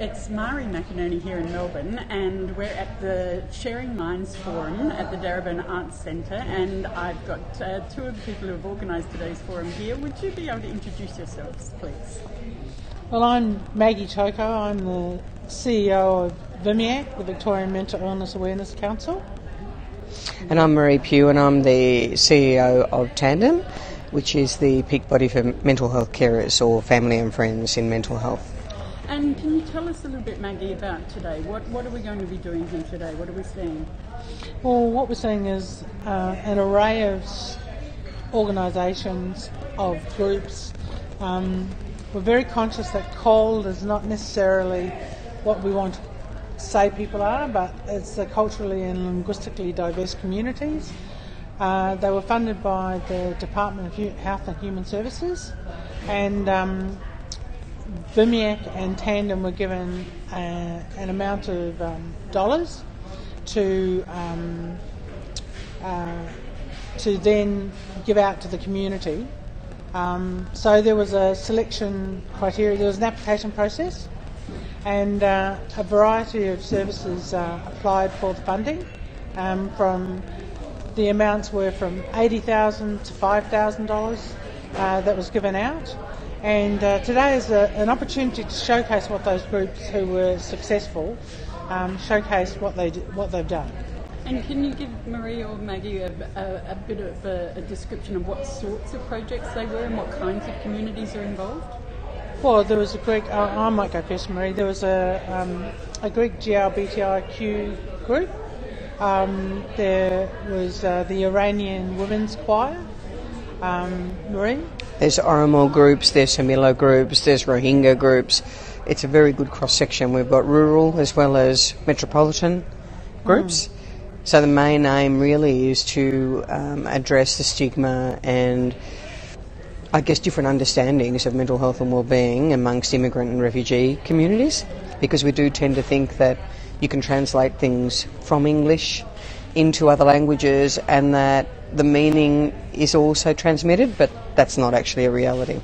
It's Mari McInerney here in Melbourne, and we're at the Sharing Minds Forum at the Darebin Arts Centre, and I've got two of the people who have organised today's forum here. Would you be able to introduce yourselves, please? Well, I'm Maggie Toko. I'm the CEO of VMIAC, the Victorian Mental Illness Awareness Council. And I'm Marie Pugh, and I'm the CEO of Tandem, which is the peak body for mental health carers or family and friends in mental health. And can you tell us a little bit, Maggie, about today? What are we going to be doing here today? What are we seeing? Well, what we're seeing is an array of organisations, of groups. We're very conscious that COLD is not necessarily what we want to say people are, but it's the culturally and linguistically diverse communities. They were funded by the Department of Health and Human Services, and VMIAC and Tandem were given an amount of dollars to then give out to the community. So there was a selection criteria, there was an application process, and a variety of services applied for the funding. From the amounts were from $80,000 to $5,000 that was given out. And today is an opportunity to showcase what those groups who were successful showcase what they've done. And can you give Marie or Maggie a bit of a description of what sorts of projects they were and what kinds of communities are involved? Well, there was a Greek. I might go first, Marie. There was a Greek GLBTIQ group. There was the Iranian Women's Choir. Marie? There's Oromo groups, there's Tamilo groups, there's Rohingya groups. It's a very good cross-section. We've got rural as well as metropolitan groups. So the main aim really is to address the stigma and, I guess, different understandings of mental health and wellbeing amongst immigrant and refugee communities, because we do tend to think that you can translate things from English into other languages and that the meaning is also transmitted, but that's not actually a reality.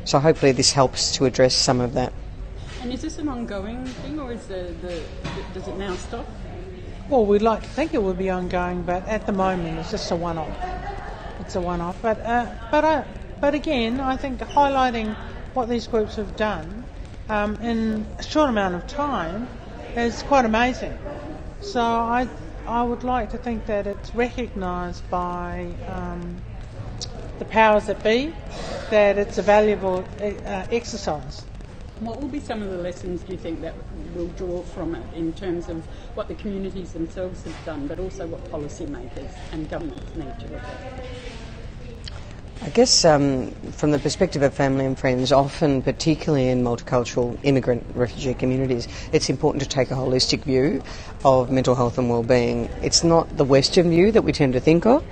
So hopefully this helps to address some of that. And is this an ongoing thing, or is does it now stop? Well, we'd like to think it would be ongoing, but at the moment it's just a one-off. It's a one-off. But again, I think highlighting what these groups have done in a short amount of time is quite amazing. So I would like to think that it's recognised by the powers that be, that it's a valuable exercise. What will be some of the lessons, do you think, that we'll draw from it in terms of what the communities themselves have done, but also what policymakers and governments need to look at? I guess from the perspective of family and friends, often, particularly in multicultural immigrant refugee communities, it's important to take a holistic view of mental health and wellbeing. It's not the Western view that we tend to think of.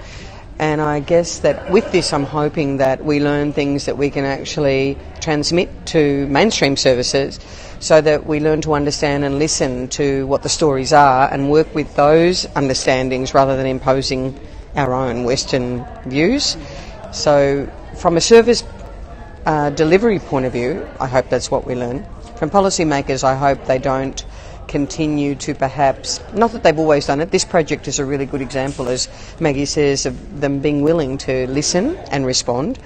And I guess that with this, I'm hoping that we learn things that we can actually transmit to mainstream services, so that we learn to understand and listen to what the stories are and work with those understandings rather than imposing our own Western views. So from a service delivery point of view, I hope that's what we learn. From policymakers, I hope they don't continue to perhaps, not that they've always done it, this project is a really good example, as Maggie says, of them being willing to listen and respond,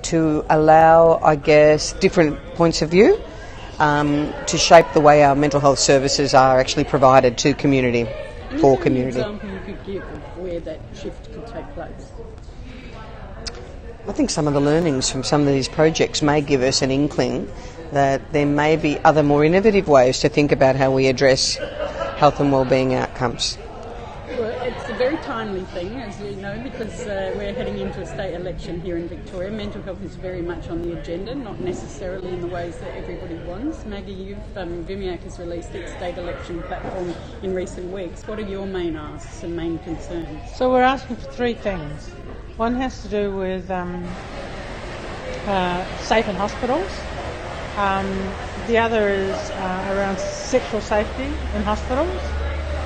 to allow, I guess, different points of view to shape the way our mental health services are actually provided to community, for community. An example you could give of where that shift could take place? I think some of the learnings from some of these projects may give us an inkling that there may be other more innovative ways to think about how we address health and wellbeing outcomes. Well, it's a very timely thing, as you know, because we're heading into a state election here in Victoria. Mental health is very much on the agenda, not necessarily in the ways that everybody wants. Maggie, VMIAC has released its state election platform in recent weeks. What are your main asks and main concerns? So we're asking for three things. One has to do with safe in hospitals. The other is around sexual safety in hospitals,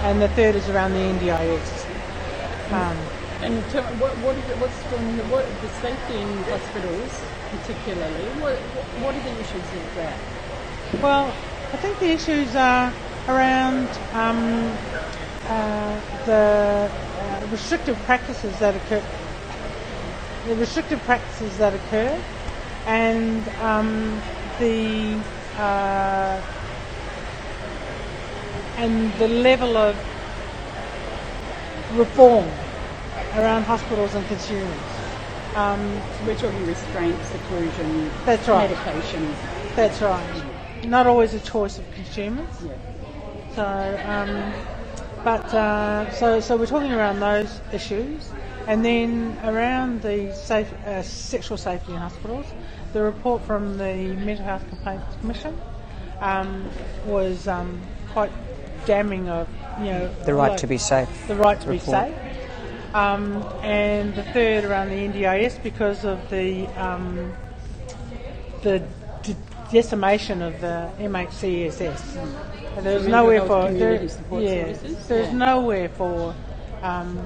and the third is around the NDIS. And what's the safety in hospitals particularly? What are the issues of that? Well, I think the issues are around the restrictive practices that occur. And the level of reform around hospitals and consumers. So we're talking restraint, seclusion, That's right. medications. That's right. Not always a choice of consumers. Yeah. So we're talking around those issues, and then around the sexual safety in hospitals. The report from the Mental Health Complaints Commission was quite damning of, The right to be safe. The right to report. be safe. And the third around the NDIS because of the decimation of the MHCSS. There's nowhere for there's nowhere for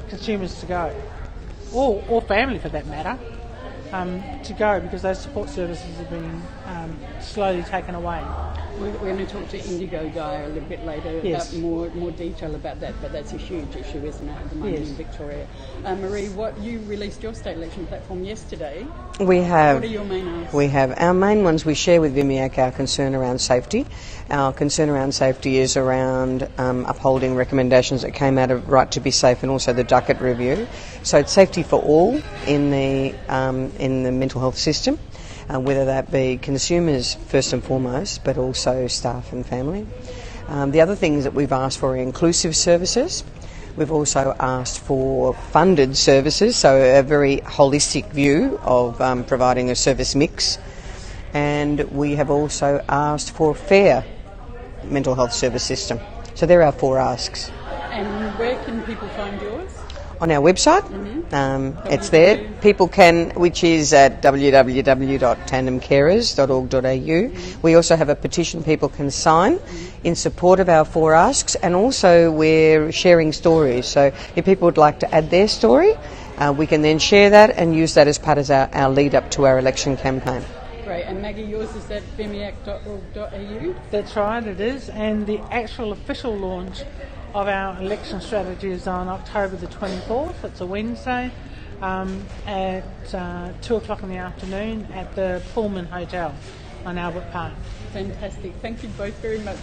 consumers to go, or family for that matter, to go because those support services have been slowly taken away. We're going to talk to Indigo Guy a little bit later about more detail about that, but that's a huge issue, isn't it, at the moment in Victoria? Marie, you released your state election platform yesterday. We have. What are your main asks? We have our main ones. We share with VMIAC our concern around safety. Our concern around safety is around upholding recommendations that came out of Right to be Safe and also the Ducat Review. So it's safety for all in the mental health system. Whether that be consumers first and foremost, but also staff and family. The other things that we've asked for are inclusive services. We've also asked for funded services, so a very holistic view of providing a service mix. And we have also asked for a fair mental health service system. So there are our 4 asks. And where can people find yours? On our website, it's there. People can, which is at www.tandemcarers.org.au. We also have a petition people can sign in support of our 4 asks, and also we're sharing stories. So if people would like to add their story, we can then share that and use that as part of our lead up to our election campaign. Great. And Maggie, yours is at vmiac.org.au? That's right, it is. And the actual official launch of our election strategy is on October the 24th. It's a Wednesday at 2 o'clock in the afternoon at the Pullman Hotel on Albert Park. Fantastic. Thank you both very much.